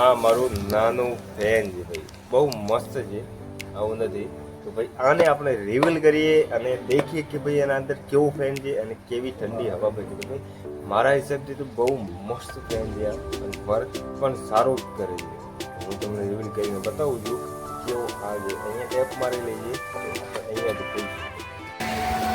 આ મારું નાનું ફેન છે ભાઈ, બહુ મસ્ત છે, આવું નથી. તો ભાઈ આને આપણે રિવીલ કરીએ અને દેખીએ કે ભાઈ એના અંદર કેવું ફેન છે અને કેવી ઠંડી હવા બની છે. ભાઈ મારા હિસાબથી તો બહુ મસ્ત ફેન છે આ, અને વર્ક પણ સારું જ કરે છે. હું તમને રિવીલ કરીને બતાવું છું કેવો આ છે. અહીંયા ટેપ મારી લઈએ તો અહીંયાથી ખુલશે.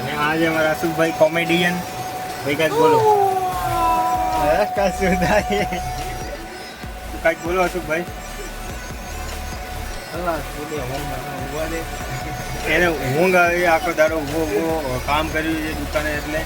અને આ છે અમારા અશુભાઈ કોમેડિયન. ભાઈ કાંઈક બોલો. કશું થાય કાંઈક બોલો અશુભાઈ. એને ઊંઘ આવી, આખો દાડો ઊભો કામ કર્યું છે દુકાને એટલે.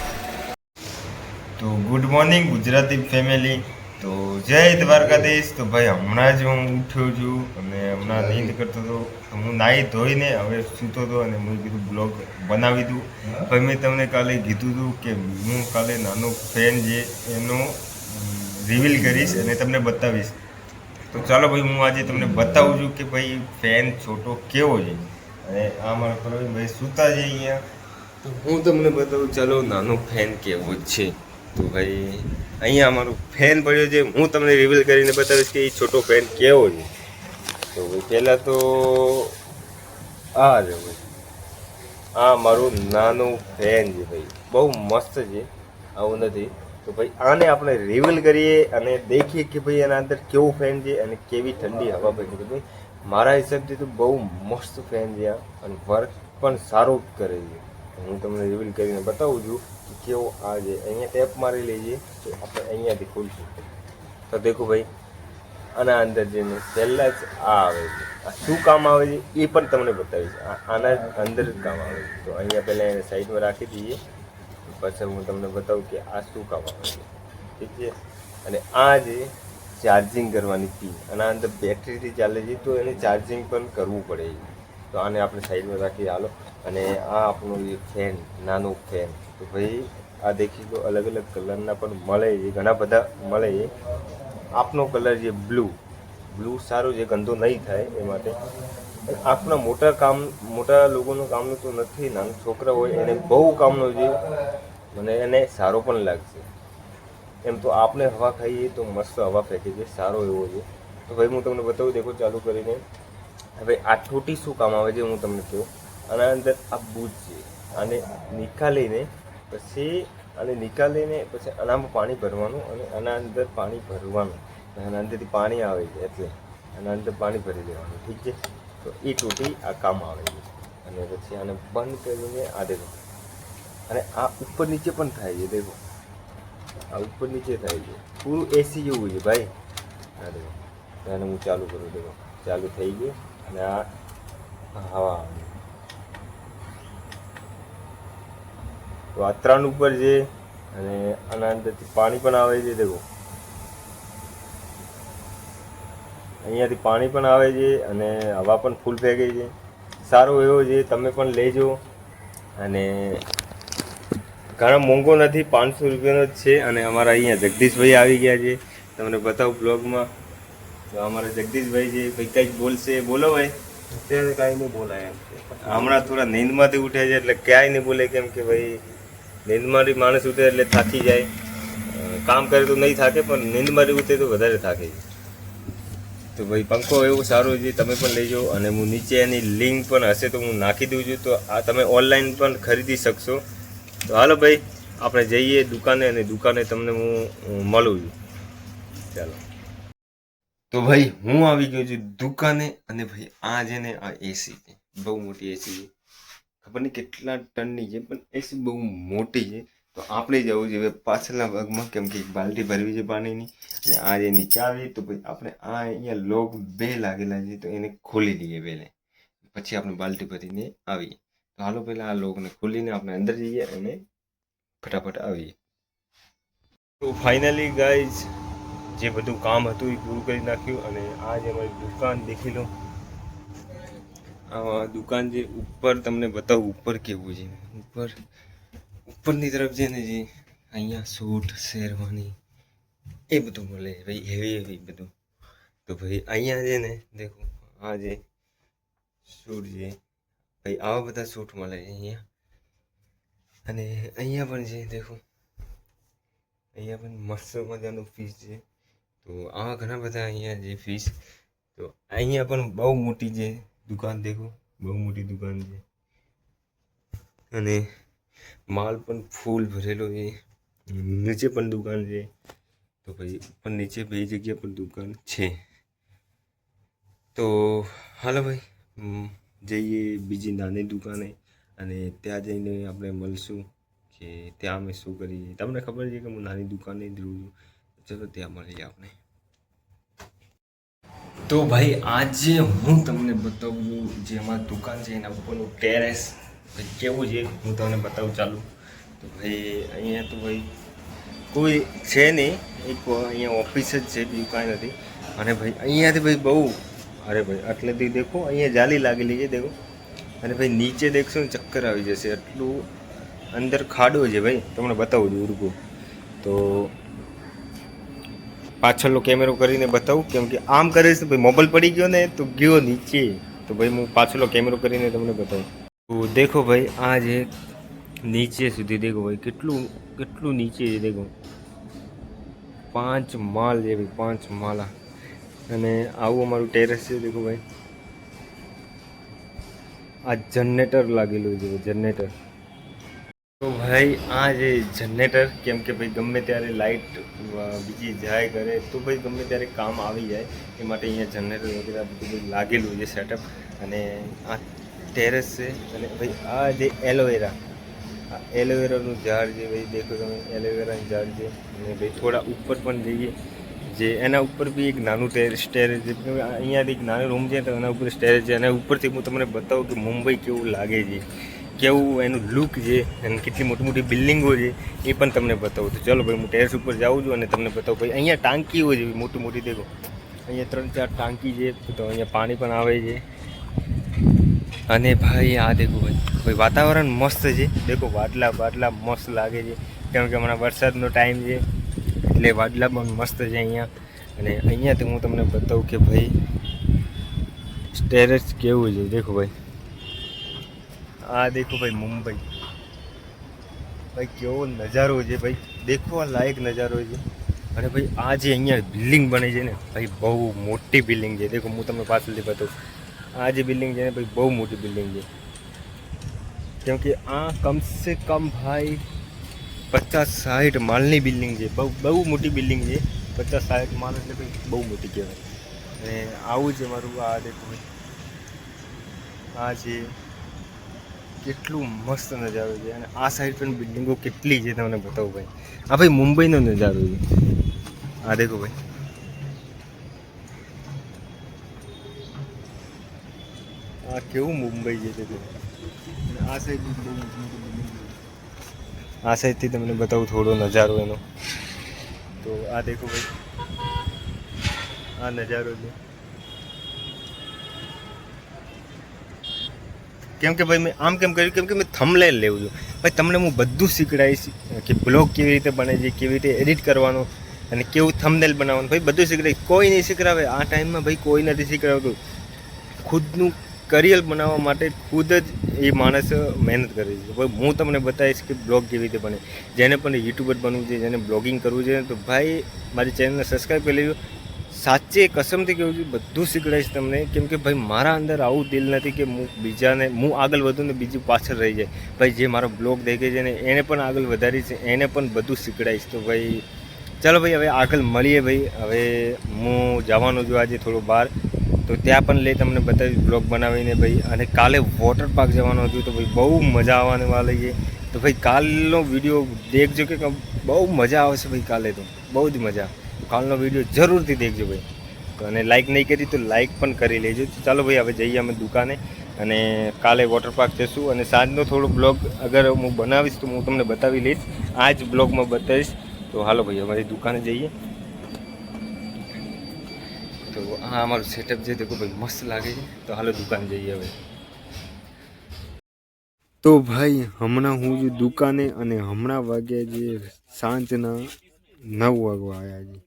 તો ગુડ મોર્નિંગ ગુજરાતી ફેમિલી. તો જય દ્વારકાધીશ. તો ભાઈ હમણાં જ હું ઉઠ્યો છું અને હમણાં નીંદ કરતો હતો. તો હું નાહી ધોઈને હવે સૂતો હતો અને મેં કીધું બ્લોગ બનાવી દઉં. ભાઈ મેં તમને કાલે કીધું હતું કે હું કાલે નાનો ફેન છે એનો રિવીલ કરીશ અને તમને બતાવીશ. તો ચાલો ભાઈ હું આજે તમને બતાવું છું કે ભાઈ ફેન છોટો કેવો છે. અને આ મારા પ્રવીણભાઈ સૂતા છે અહીંયા. તો હું તમને બતાવું ચાલો નાનો ફેન કેવો છે. તો ભાઈ અહીંયા અમારું ફેન પડ્યો છે. હું તમને રિવીલ કરીને બતાવીશ કે એ છોટો ફેન કેવો છે. તો ભાઈ પહેલાં તો આ છે ભાઈ, આ મારું નાનું ફેન છે ભાઈ, બહુ મસ્ત છે, આવું નથી. તો ભાઈ આને આપણે રિવીલ કરીએ અને દેખીએ કે ભાઈ એના અંદર કેવું ફેન છે અને કેવી ઠંડી હવા બની છે. ભાઈ મારા હિસાબથી તો બહુ મસ્ત ફેન છે આ, અને વર્ક પણ સારું જ કરે છે. હું તમને રિવીલ કરીને બતાવું છું કે કેવો આ છે. અહીંયા ટેપ મારી લઈએ તો આપણે અહીંયાથી ખુલશું. તો દેખો ભાઈ આના અંદર જઈને પહેલાં જ આ આવે છે. આ શું કામ આવે છે એ પણ તમને બતાવીશ. આના અંદર જ કામ આવે છે. તો અહીંયા પહેલાં એને સાઈડમાં રાખી દઈએ, પછી હું તમને બતાવું કે આ શું કામ આવે છે. ઠીક છે. અને આ જે ચાર્જિંગ કરવાની પિન, આના અંદર બેટરીથી ચાલે છે તો એને ચાર્જિંગ પણ કરવું પડે છે. તો આને આપણે સાઈડમાં રાખીએ હાલો. અને આ આપણું જે ફેન, નાનું ફેન. તો ભાઈ આ દેખી તો અલગ અલગ કલરના પણ મળે છે, ઘણા બધા મળે છે. આપનો કલર છે બ્લુ. બ્લુ સારું છે, ગંદો નહીં થાય એ માટે. આપણા મોટા લોકોનું કામનું તો નથી, નાના છોકરા હોય એને બહુ કામનો છે, મને એને સારો પણ લાગશે. એમ તો આપણે હવા ખાઈએ તો મસ્ત હવા ફેંકે છે, સારો એવો છે. તો ભાઈ હું તમને બતાવું, દેખો ચાલુ કરીને. હવે આ છોટી શું કામ આવે છે હું તમને કહું. આના અંદર આ બૂજ છે, આને નિકાલીને પછી આનામાં પાણી ભરવાનું અને આના અંદર પાણી ભરવાનું. આના અંદરથી પાણી આવે છે એટલે આના અંદર પાણી ભરી દેવાનું. ઠીક છે. તો એ ટોટી આ કામ આવે છે. અને પછી આને બંધ કરીને આ દેખો, અને આ ઉપર નીચે પણ થાય છે. દેખો આ ઉપર નીચે થાય છે, પૂરું એસી જેવું છે ભાઈ. આ દેખો, આને હું ચાલુ કરું. દેખો ચાલુ થઈ ગયું અને આ હવા આવે. તો આ 3 ઉપર છે અને આના અંદરથી પાણી પણ આવે છે. દેખો અહીંયાથી પાણી પણ આવે છે અને હવા પણ ફૂલ ફેંકે છે. સારો એવો છે, તમે પણ લેજો. અને ઘણા મોંઘો નથી, 500 રૂપિયાનો જ છે. અને અમારા અહીંયા જગદીશભાઈ આવી ગયા છે, તમને બતાવું બ્લોગમાં. તો અમારા જગદીશભાઈ છે. ભાઈ કંઈક બોલશે, બોલો ભાઈ. અત્યારે કાંઈ નહીં બોલાય એમ. હમણાં થોડા નીંદમાંથી ઉઠે છે એટલે ક્યાંય નહીં બોલે, કેમ કે ભાઈ નીંદમાંથી માણસ ઉઠે એટલે થાકી જાય. કામ કરે તો નહીં થાકે, પણ નીંદમાંથી ઉઠે તો વધારે થાકે છે. તો ભાઈ પંખો એવું સારું છે, તમે પણ લેજો. અને હું નીચે એની લિંક પણ હશે તો હું નાખી દઉં છું, તો આ તમે ઓનલાઈન પણ ખરીદી શકશો. તો હાલો ભાઈ આપણે જઈએ દુકાને, અને દુકાને તમને હું મળું છું. ચાલો. તો ભાઈ હું આવી ગયો છું દુકાને. અને ભાઈ આ છે ને આ એસી છે, બહુ મોટી એસી છે. ખબર નહીં કેટલા ટનની છે, પણ એસી બહુ મોટી છે. તો આપણે જવું જોઈએ પાછળના ભાગમાં, કેમ કે એક બાલ્ટી ભરવી છે પાણીની. અને આ જે નીચે આવી તો ભાઈ આપણે આ અહીંયા લોક 2 લાગેલા છે, તો એને ખોલી દઈએ પહેલે, પછી આપણે બાલ્ટી ભરીને આવીએ. તો હાલો પહેલાં આ લોકને ખોલીને આપણે અંદર જઈએ અને ફટાફટ આવીએ. તો ફાઇનલી ગાઈઝ જે બધું કામ હતું એ પૂરું કરી નાખ્યું. અને આ જે અમારી દુકાન દેખી લો. આ દુકાન જે ઉપર તમને બતાવું ઉપર કેવું છે. ઉપરની તરફ છે ને જે અહીંયા સૂટ શેરવાની એ બધું મળે ભાઈ, હેવી બધું. તો ભાઈ અહીંયા છે ને દેખો આ જે સૂટ છે ભાઈ, આવા બધા સૂટ મળે છે અહીંયા. અને અહીંયા પણ છે દેખો, અહીંયા પણ મસ્ત મજાનું પીસ છે. તો તો આવા ઘણા બધા અહીંયા જે ફિશ, તો અહીંયા પણ બહુ મોટી છે દુકાન, દેખો બહુ મોટી દુકાન છે અને માલ પણ ફૂલ ભરેલો છે. નીચે પણ દુકાન છે, તો ભાઈ પણ નીચે બે જગ્યા પર દુકાન છે. તો હાલો ભાઈ જઈએ બીજી નાની દુકાને અને ત્યાં જઈને આપણે મળશું કે ત્યાં અમે શું કરીએ. તમને ખબર છે કે હું નાની દુકાને જ રહું છું. ચલો ત્યાં મળીએ આપણે. તો ભાઈ આજે હું તમને બતાવું છું જે અમારી દુકાન છે એના ઉપરનું ટેરેસ ભાઈ કેવું છે હું તમને બતાવું ચાલુ. તો ભાઈ અહીંયા તો ભાઈ કોઈ છે નહીં, એક અહીંયા ઓફિસ જ છે, બીજું કાંઈ નથી. અને ભાઈ અહીંયાથી ભાઈ બહુ, અરે ભાઈ આટલેથી દેખો અહીંયા જાલી લાગેલી છે દેખો. અને ભાઈ નીચે દેખશો ને ચક્કર આવી જશે, એટલું અંદર ખાડો છે ભાઈ. તમને બતાવું છું ઉર્ગો. તો પાછળનો કેમેરો કરીને બતાવું, કેમ કે આમ કરીશ તો ભાઈ મોબાઈલ પડી ગયો ને તો ગયો નીચે. તો ભાઈ હું પાછળનો કેમેરો કરીને તમને બતાવું. તો દેખો ભાઈ આ જે નીચે સુધી દેખો ભાઈ કેટલું કેટલું નીચે છે દેખો. 5 માળ છે ભાઈ, 5 માળા. અને આવું અમારું ટેરેસ છે દેખો ભાઈ. આ જનરેટર લાગેલું છે, જનરેટર. તો ભાઈ આ જે જનરેટર, કેમ કે ભાઈ ગમે ત્યારે લાઇટ બીજી જાય કરે તો ભાઈ ગમે ત્યારે કામ આવી જાય, એ માટે અહીંયા જનરેટર વગેરે બધું લાગેલું છે સેટઅપ. અને આ ટેરેસ છે. અને ભાઈ આ જે એલોવેરા, આ એલોવેરાનું ઝાડ છે ભાઈ, દેખો તમે એલોવેરાનું ઝાડ છે. અને ભાઈ થોડા ઉપર પણ જઈએ, જે એના ઉપર બી એક નાનું ટેરેસ છે. અહીંયાથી એક નાનો રૂમ છે તો એના ઉપર સ્ટેરેજ છે. અને ઉપરથી હું તમને બતાવું કે મુંબઈ કેવું લાગે છે, કેવું એનું લુક છે, અને કેટલી મોટી મોટી બિલ્ડિંગો છે એ પણ તમને બતાવું. તો ચલો ભાઈ હું ટેરેસ ઉપર જાઉં છું અને તમને બતાવું. ભાઈ અહીંયા ટાંકીઓ છે મોટી મોટી દેખો. અહીંયા 3-4 ટાંકી છે, તો અહીંયા પાણી પણ આવે છે. અને ભાઈ આ દેખો ભાઈ, ભાઈ વાતાવરણ મસ્ત છે દેખો. વાદલા વાદલા મસ્ત લાગે છે, કેમ કે હમણાં વરસાદનો ટાઈમ છે એટલે વાદલા પણ મસ્ત છે અહીંયા. અને અહીંયાથી હું તમને બતાવું કે ભાઈ ટેરેસ કેવું છે દેખો ભાઈ. આ દેખો ભાઈ મુંબઈ, ભાઈ કેવો નજારો છે ભાઈ, દેખવા લાયક નજારો છે. અને ભાઈ આ જે અહીંયા બિલ્ડિંગ બને છે ને ભાઈ, બહુ મોટી બિલ્ડિંગ છે. દેખો હું તમને પાછળથી બતાવું. આ જે બિલ્ડિંગ છે ને ભાઈ બહુ મોટી બિલ્ડિંગ છે, કેમ કે આ કમસે કમ ભાઈ 50-60 માળની બિલ્ડિંગ છે. બહુ મોટી બિલ્ડિંગ છે. 50-60 માળ એટલે ભાઈ બહુ મોટી કહેવાય. અને આવું છે મારું. આ દેખો ભાઈ, આ છે કેટલું મસ્ત નજારો છે. અને આ સાઈડ પણ બિલ્ડિંગો કેટલી છે તમને બતાવું ભાઈ. આ ભાઈ મુંબઈનો નજારો છે. આ દેખો ભાઈ, આ કેવું મુંબઈ છે દેખો. આ સાઈડ બહુ મોટી મોટી બિલ્ડિંગ છે. આ સાઈડથી તમને બતાવું થોડો નજારો એનો. તો આ દેખો ભાઈ, આ નજારો છે. કેમ કે ભાઈ મેં આમ કેમ કર્યું, કેમ કે મેં થંબનેલ લેવું છું ભાઈ. તમને હું બધું શીખડાવીશ કે બ્લોગ કેવી રીતે બને છે, કેવી રીતે એડિટ કરવાનો અને કેવું થંબનેલ બનાવવાનું ભાઈ, બધું શીખડાવીશ. કોઈ નહીં શીખડાવે આ ટાઈમમાં ભાઈ, કોઈ નથી શીખડાવતું. ખુદનું કરિયર બનાવવા માટે ખુદ જ એ માણસ મહેનત કરે છે. ભાઈ હું તમને બતાવીશ કે બ્લોગ કેવી રીતે બને. જેને પણ યુટ્યુબર બનવું છે, જેને બ્લોગિંગ કરવું છે, તો ભાઈ મારી ચેનલને સબસ્ક્રાઈબ કરી લેજો. સાચે કસમથી કહું છું, બધું શીખડાવીશ તમને. કેમ કે ભાઈ મારા અંદર આવું દિલ નથી કે હું બીજાને, હું આગળ વધું ને બીજું પાછળ રહી જાય. ભાઈ જે મારો બ્લોગ દેખે છે ને એને પણ આગળ વધારી છે, એને પણ બધું શીખડાવીશ. તો ભાઈ ચાલો ભાઈ હવે આગળ મળીએ ભાઈ. હવે હું જવાનો છું આજે થોડું બહાર, તો ત્યાં પણ લઈ તમને બતાવીશ બ્લોગ બનાવીને ભાઈ. અને કાલે વોટર પાર્ક જવાનું હતું, તો ભાઈ બહુ મજા આવવાની વાળી છે. તો ભાઈ કાલનો વિડીયો દેખજો કે બહુ મજા આવશે ભાઈ. કાલે તો બહુ જ મજા. કાલનો વિડીયો જરૂરથી દેખજો ભાઈ. તો અને લાઈક નહીં કરી તો લાઈક પણ કરી લેજો. ચાલો ભાઈ હવે જઈએ અમે દુકાને, અને કાલે વોટર પાર્ક જઈશું. અને સાંજનો થોડો બ્લોગ અગર હું બનાવીશ તો હું તમને બતાવી લઈશ, આ જ બ્લોગમાં બતાવીશ. તો હાલો ભાઈ અમારી દુકાને જઈએ. તો આ અમારું સેટઅપ છે દેખો ભાઈ, મસ્ત લાગે છે. તો હાલો દુકાન જઈએ હવે. તો ભાઈ હમણાં હું છું દુકાને, અને હમણાં વાગ્યા જે સાંજના 9 વાગવા આવ્યા છે.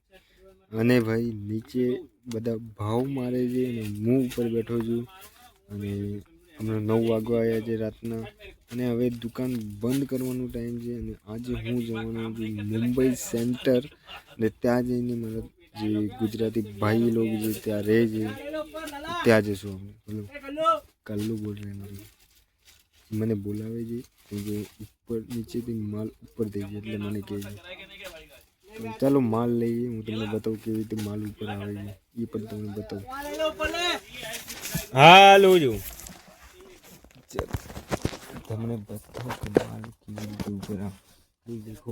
અને ભાઈ નીચે બધા ભાવ મારે છે અને હું ઉપર બેઠો છું. અને હમણાં 9 વાગવા આવ્યા છે રાતના, અને હવે દુકાન બંધ કરવાનો ટાઈમ છે. અને આજે હું જવાનો છું મુંબઈ સેન્ટર, અને ત્યાં જઈને મારે જે ગુજરાતી ભાઈ लोग જે ત્યાં રહે છે ત્યાં જશું અમે. કલ્લુ બોલ રહે મને બોલાવે છે કે ઉપર નીચેથી માલ ઉપર થઈ જાય એટલે મને કહે છે તો ચાલો માલ લઈએ. હું તમને બતાવું કેવી રીતે માલ ઉપર આવે છે એ પણ તમને બતાવું. હાલો જો તમને બતાવું કે માલ કેવી રીતે ઉપર આવે. દેખો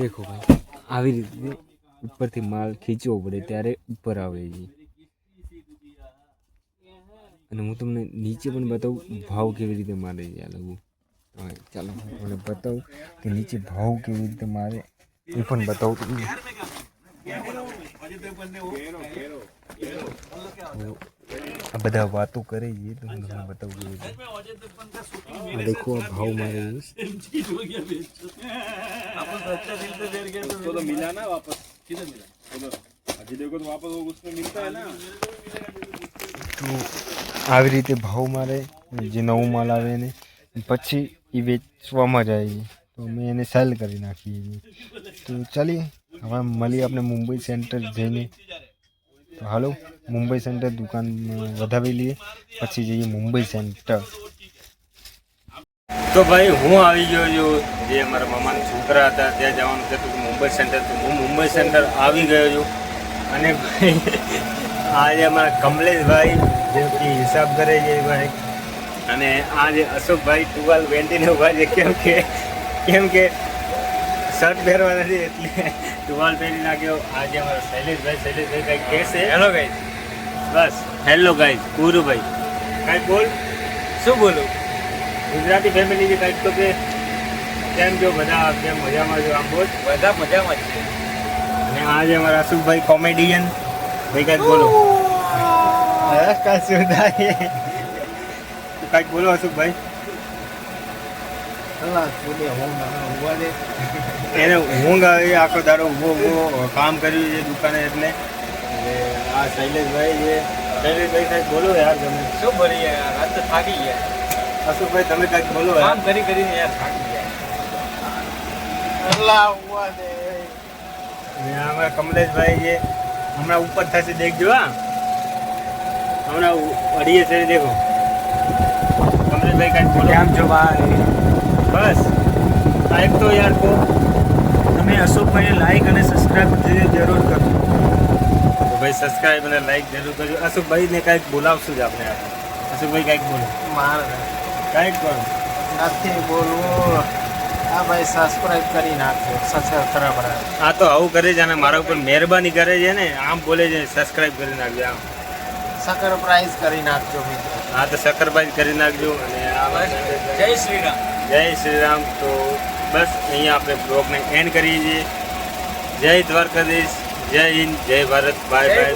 દેખો ભાઈ આવી રીતે ઉપરથી માલ ખીંચવો પડે ત્યારે ઉપર આવે છે. અને હું તમને નીચે પણ બતાવું ભાવ કેવી રીતે મારે છે આ લોકો. ચાલો મને બતાવું કે નીચે ભાવ કેવી રીતે મારે એ પણ બતાવું તમને. આ બધા વાતો કરે છે તો હું તમને બતાવું કેવી રીતે. આ દેખો આ ભાવ મારે उसको तो मिला ना वापस किधर मिला अभी देखो तो वापस वो उसमें मिलता है ना. તો આવી રીતે ભાવ મારે જે નવું માલ આવે ને પછી એ વેચવામાં જાય છે તો અમે એને સેલ કરી નાખીએ છીએ. તો ચાલીએ હવે મળીએ આપણે મુંબઈ સેન્ટર જઈને. તો હાલો મુંબઈ સેન્ટર દુકાન વધાવી લઈએ પછી જઈએ મુંબઈ સેન્ટર. તો ભાઈ હું આવી ગયો છું જે અમારા મામાના છોકરા હતા ત્યાં જવાનું કહેતું મુંબઈ સેન્ટર. તો હું મુંબઈ સેન્ટર આવી ગયો છું અને ભાઈ આજે અમારા કમલેશભાઈ જે કે હિસાબ કરે છે ભાઈ અને આજે અશોકભાઈ ટુવાલ વેન્ટીને ઉભા છે કેમ કે શર્ટ પહેરવા નથી એટલે ટુવાલ પહેરી નાખ્યો. આજે અમારા શૈલેષભાઈ કંઈક કહેશે. Hello guys. બસ હેલો ગાઈઝ. ગુરુભાઈ કાંઈક બોલ. શું બોલું? ગુજરાતી ફેમિલી જે કાંઈક તો કે કેમ જો બધા કેમ મજામાં જો આમ બોલ. બધા મજામાં જ છે. અને આજે અમારા અશોકભાઈ કોમેડિયન ભાઈ કાંઈક બોલો. કાંઈ શું થાય કાંઈક બોલો અશોકભાઈ. એને ઊંઘ આવી આખો દાડો ઊભો કામ કર્યું છે દુકાને એટલે આ શૈલેષભાઈ છે. શૈલેષભાઈ કાંઈક બોલો યાર તમે. શું બોલીએ યાર આજ તો થાકી ગયા. અશોકભાઈ તમે કાંઈક બોલો યાર. કામ કરીને યાર થાકી ગયા. અને અમારા કમલેશભાઈ છે હમણાં ઉપર થશે દેખજો. હા હમણાં અડીએ છે દેખો. કમલેશભાઈ કાંઈક બોલો. કેમ છો ભાઈ? બસ આ એક તો યાર કહો તમે અશોકભાઈને લાઈક અને સબસ્ક્રાઈબ જરૂર કરો. તો ભાઈ સબસ્ક્રાઈબ અને લાઈક જરૂર કરજો. અશોકભાઈને કાંઈક બોલાવશું જ આપણે. અશોકભાઈ કાંઈક બોલો. મારે કાંઈક બોલો. નથી બોલવું. હા ભાઈ સબસ્ક્રાઈબ કરી નાખજો. સબસ્ક્રાઈબ કરાવ. આ તો આવું કરે છે અને મારા ઉપર મહેરબાની કરે છે ને આમ બોલે છે સબસ્ક્રાઈબ કરી નાખજો. આમ સરપ્રાઈઝ કરી નાખજો મિત્રો. હા તો સક્કરબાઈ કરી નાખજો. અને આ જય શ્રી રામ. જય શ્રી રામ. તો બસ અહીંયા આપણે બ્લોગને એન્ડ કરીએ છીએ. જય દ્વારકાધીશ, જય હિન્દ, જય ભારત. Bye bye.